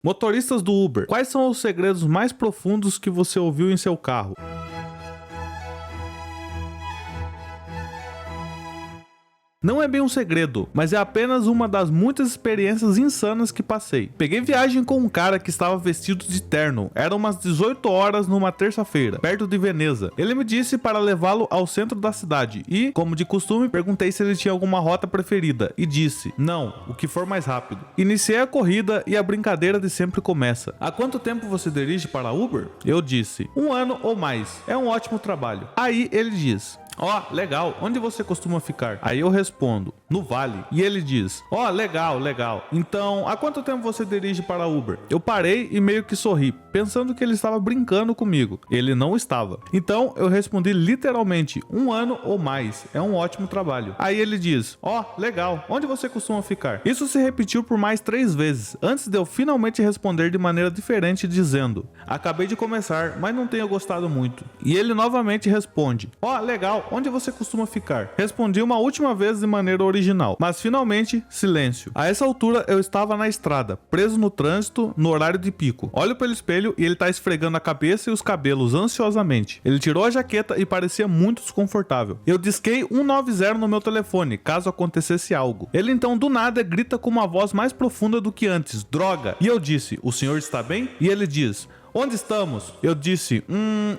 Motoristas do Uber, quais são os segredos mais profundos que você ouviu em seu carro? Não é bem um segredo, mas é apenas uma das muitas experiências insanas que passei. Peguei viagem com um cara que estava vestido de terno. Eram umas 18 horas numa terça-feira, perto de Veneza. Ele me disse para levá-lo ao centro da cidade e, como de costume, perguntei se ele tinha alguma rota preferida e disse, não, o que for mais rápido. Iniciei a corrida e a brincadeira de sempre começa. Há quanto tempo você dirige para Uber? Eu disse, 1 ano ou mais. É um ótimo trabalho. Aí ele diz, legal, onde você costuma ficar? Aí eu respondo, no Vale. E ele diz, legal. Então, há quanto tempo você dirige para Uber? Eu parei e meio que sorri, pensando que ele estava brincando comigo. Ele não estava. Então, eu respondi literalmente, 1 ano ou mais. É um ótimo trabalho. Aí ele diz, legal, onde você costuma ficar? Isso se repetiu por mais 3 vezes, antes de eu finalmente responder de maneira diferente, dizendo, acabei de começar, mas não tenho gostado muito. E ele novamente responde, legal, onde você costuma ficar? Respondi uma última vez de maneira original, mas finalmente, silêncio. A essa altura eu estava na estrada, preso no trânsito, no horário de pico. Olho pelo espelho e ele tá esfregando a cabeça e os cabelos ansiosamente. Ele tirou a jaqueta e parecia muito desconfortável. Eu disquei 190 no meu telefone, caso acontecesse algo. Ele então do nada grita com uma voz mais profunda do que antes, droga! E eu disse, o senhor está bem? E ele diz, onde estamos? Eu disse,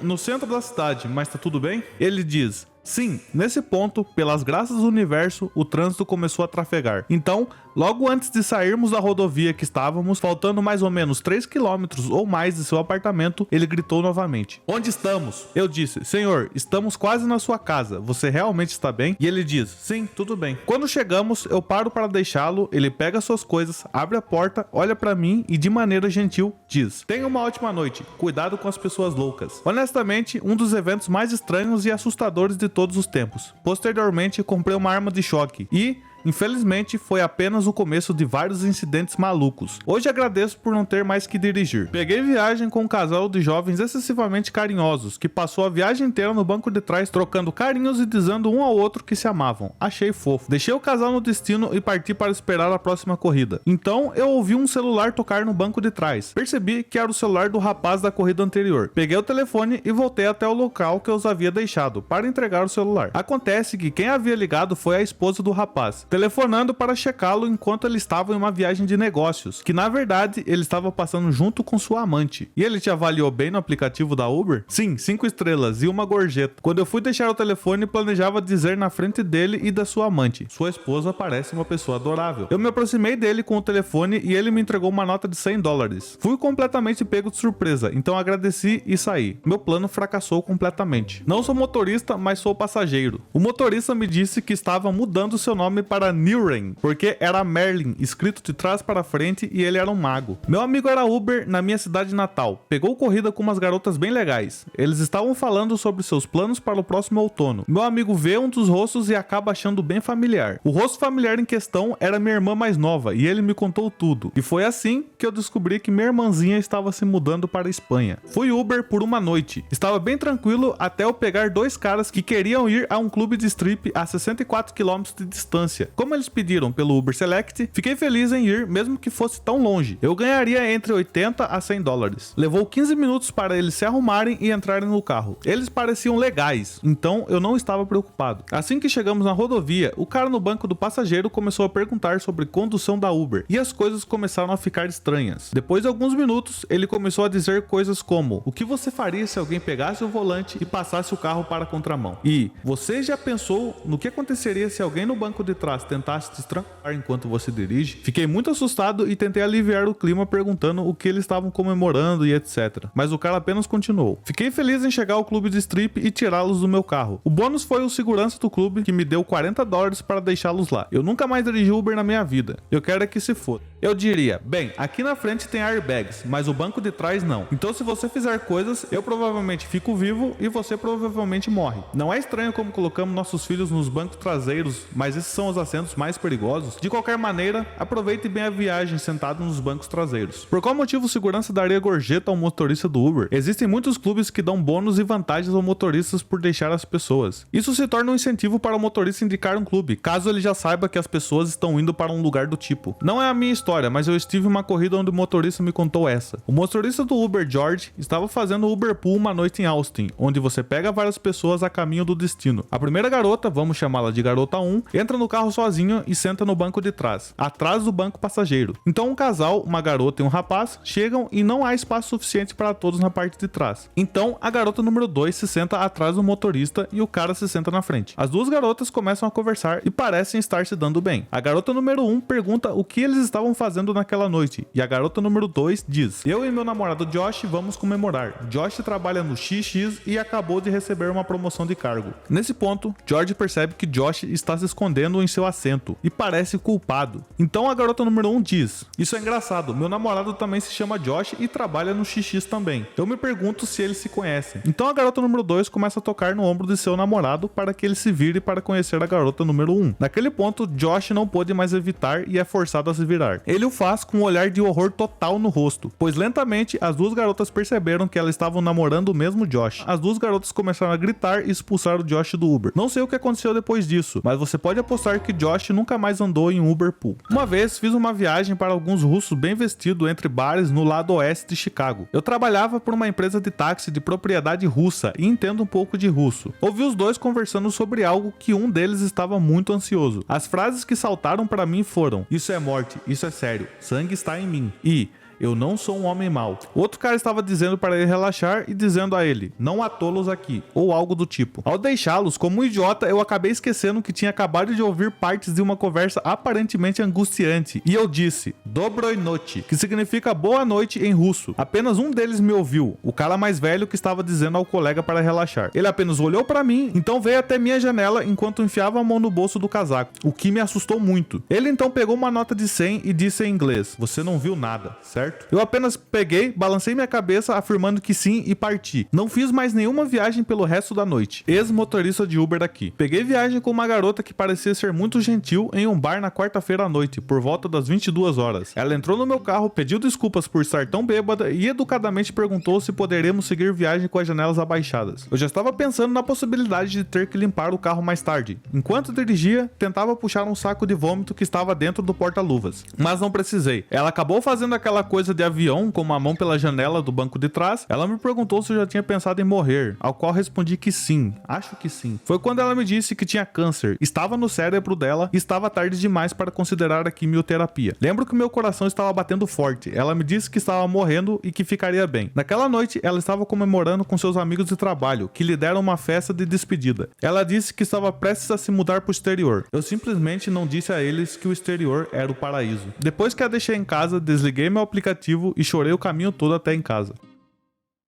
no centro da cidade, mas tá tudo bem? Ele diz, sim, nesse ponto, pelas graças do universo, o trânsito começou a trafegar. Então, logo antes de sairmos da rodovia que estávamos, faltando mais ou menos 3 quilômetros ou mais de seu apartamento, ele gritou novamente. Onde estamos? Eu disse, senhor, estamos quase na sua casa, você realmente está bem? E ele diz, sim, tudo bem. Quando chegamos, eu paro para deixá-lo, ele pega suas coisas, abre a porta, olha para mim e de maneira gentil diz, tenha uma ótima noite, cuidado com as pessoas loucas. Honestamente, um dos eventos mais estranhos e assustadores de todos os tempos. Posteriormente, comprei uma arma de choque e, infelizmente, foi apenas o começo de vários incidentes malucos. Hoje agradeço por não ter mais que dirigir. Peguei viagem com um casal de jovens excessivamente carinhosos, que passou a viagem inteira no banco de trás, trocando carinhos e dizendo um ao outro que se amavam. Achei fofo. Deixei o casal no destino e parti para esperar a próxima corrida. Então, eu ouvi um celular tocar no banco de trás. Percebi que era o celular do rapaz da corrida anterior. Peguei o telefone e voltei até o local que eu os havia deixado, para entregar o celular. Acontece que quem havia ligado foi a esposa do rapaz, telefonando para checá-lo enquanto ele estava em uma viagem de negócios, que na verdade ele estava passando junto com sua amante. E ele te avaliou bem no aplicativo da Uber? Sim, 5 estrelas e uma gorjeta. Quando eu fui deixar o telefone, planejava dizer na frente dele e da sua amante, sua esposa parece uma pessoa adorável. Eu me aproximei dele com o telefone e ele me entregou uma nota de $100. Fui completamente pego de surpresa, então agradeci e saí. Meu plano fracassou completamente. Não sou motorista, mas sou passageiro. O motorista me disse que estava mudando seu nome para Niren, porque era Merlin, escrito de trás para frente, e ele era um mago. Meu amigo era Uber na minha cidade natal. Pegou corrida com umas garotas bem legais. Eles estavam falando sobre seus planos para o próximo outono. Meu amigo vê um dos rostos e acaba achando bem familiar. O rosto familiar em questão era minha irmã mais nova, e ele me contou tudo. E foi assim que eu descobri que minha irmãzinha estava se mudando para a Espanha. Fui Uber por uma noite. Estava bem tranquilo até eu pegar 2 caras que queriam ir a um clube de strip a 64 km de distância. Como eles pediram pelo Uber Select, fiquei feliz em ir, mesmo que fosse tão longe. Eu ganharia entre $80 a $100. Levou 15 minutos para eles se arrumarem e entrarem no carro. Eles pareciam legais, então eu não estava preocupado. Assim que chegamos na rodovia, o cara no banco do passageiro começou a perguntar sobre condução da Uber, e as coisas começaram a ficar estranhas. Depois de alguns minutos, ele começou a dizer coisas como, o que você faria se alguém pegasse o volante e passasse o carro para a contramão? E, você já pensou no que aconteceria se alguém no banco de trás tentasse te estrangular enquanto você dirige? Fiquei muito assustado e tentei aliviar o clima perguntando o que eles estavam comemorando e etc. Mas o cara apenas continuou. Fiquei feliz em chegar ao clube de strip e tirá-los do meu carro. O bônus foi o segurança do clube que me deu $40 para deixá-los lá. Eu nunca mais dirigi Uber na minha vida. Eu quero é que se foda. Eu diria, bem, aqui na frente tem airbags, mas o banco de trás não. Então se você fizer coisas, eu provavelmente fico vivo e você provavelmente morre. Não é estranho como colocamos nossos filhos nos bancos traseiros, mas esses são os assentos mais perigosos? De qualquer maneira, aproveite bem a viagem sentado nos bancos traseiros. Por qual motivo o segurança daria gorjeta ao motorista do Uber? Existem muitos clubes que dão bônus e vantagens aos motoristas por deixar as pessoas. Isso se torna um incentivo para o motorista indicar um clube, caso ele já saiba que as pessoas estão indo para um lugar do tipo. Não é a minha história, mas eu estive em uma corrida onde o motorista me contou essa. O motorista do Uber, George, estava fazendo o Uber Pool uma noite em Austin, onde você pega várias pessoas a caminho do destino. A primeira garota, vamos chamá-la de garota 1, entra no carro sozinha e senta no banco de trás, atrás do banco passageiro. Então um casal, uma garota e um rapaz, chegam e não há espaço suficiente para todos na parte de trás. Então a garota número 2 se senta atrás do motorista e o cara se senta na frente. As duas garotas começam a conversar e parecem estar se dando bem. A garota número 1 pergunta o que eles estavam fazendo naquela noite e a garota número 2 diz: eu e meu namorado Josh vamos comemorar. Josh trabalha no XX e acabou de receber uma promoção de cargo. Nesse ponto, George percebe que Josh está se escondendo em seu assento e parece culpado. Então a garota número 1 diz: isso é engraçado, meu namorado também se chama Josh e trabalha no XX também. Eu me pergunto se eles se conhecem. Então a garota número 2 começa a tocar no ombro de seu namorado para que ele se vire para conhecer a garota número 1. Naquele ponto, Josh não pôde mais evitar e é forçado a se virar. Ele o faz com um olhar de horror total no rosto, pois lentamente as duas garotas perceberam que elas estavam namorando o mesmo Josh. As duas garotas começaram a gritar e expulsar o Josh do Uber. Não sei o que aconteceu depois disso, mas você pode apostar que Josh nunca mais andou em Uber Pool. Uma vez fiz uma viagem para alguns russos bem vestidos entre bares no lado oeste de Chicago. Eu trabalhava por uma empresa de táxi de propriedade russa e entendo um pouco de russo. Ouvi os dois conversando sobre algo que um deles estava muito ansioso. As frases que saltaram para mim foram: isso é morte, isso é sério, sangue está em mim. E eu não sou um homem mau. O outro cara estava dizendo para ele relaxar e dizendo a ele: não há tolos aqui, ou algo do tipo. Ao deixá-los, como um idiota, eu acabei esquecendo que tinha acabado de ouvir partes de uma conversa aparentemente angustiante. E eu disse: Dobroi noite, que significa boa noite em russo. Apenas um deles me ouviu, o cara mais velho que estava dizendo ao colega para relaxar. Ele apenas olhou para mim, então veio até minha janela enquanto enfiava a mão no bolso do casaco, o que me assustou muito. Ele então pegou uma nota de 100 e disse em inglês: você não viu nada, certo? Eu apenas peguei, balancei minha cabeça afirmando que sim e parti. Não fiz mais nenhuma viagem pelo resto da noite. Ex-motorista de Uber daqui. Peguei viagem com uma garota que parecia ser muito gentil em um bar na quarta-feira à noite, por volta das 22 horas. Ela entrou no meu carro, pediu desculpas por estar tão bêbada e educadamente perguntou se poderíamos seguir viagem com as janelas abaixadas. Eu já estava pensando na possibilidade de ter que limpar o carro mais tarde. Enquanto dirigia, tentava puxar um saco de vômito que estava dentro do porta-luvas. Mas não precisei. Ela acabou fazendo aquela coisa de avião com uma mão pela janela do banco de trás. Ela me perguntou se eu já tinha pensado em morrer, ao qual respondi que sim, acho que sim. Foi quando ela me disse que tinha câncer, estava no cérebro dela e estava tarde demais para considerar a quimioterapia. Lembro que meu coração estava batendo forte. Ela me disse que estava morrendo e que ficaria bem. Naquela noite, ela estava comemorando com seus amigos de trabalho, que lhe deram uma festa de despedida. Ela disse que estava prestes a se mudar para o exterior. Eu simplesmente não disse a eles que o exterior era o paraíso. Depois que a deixei em casa, desliguei meu aplicativo e chorei o caminho todo até em casa.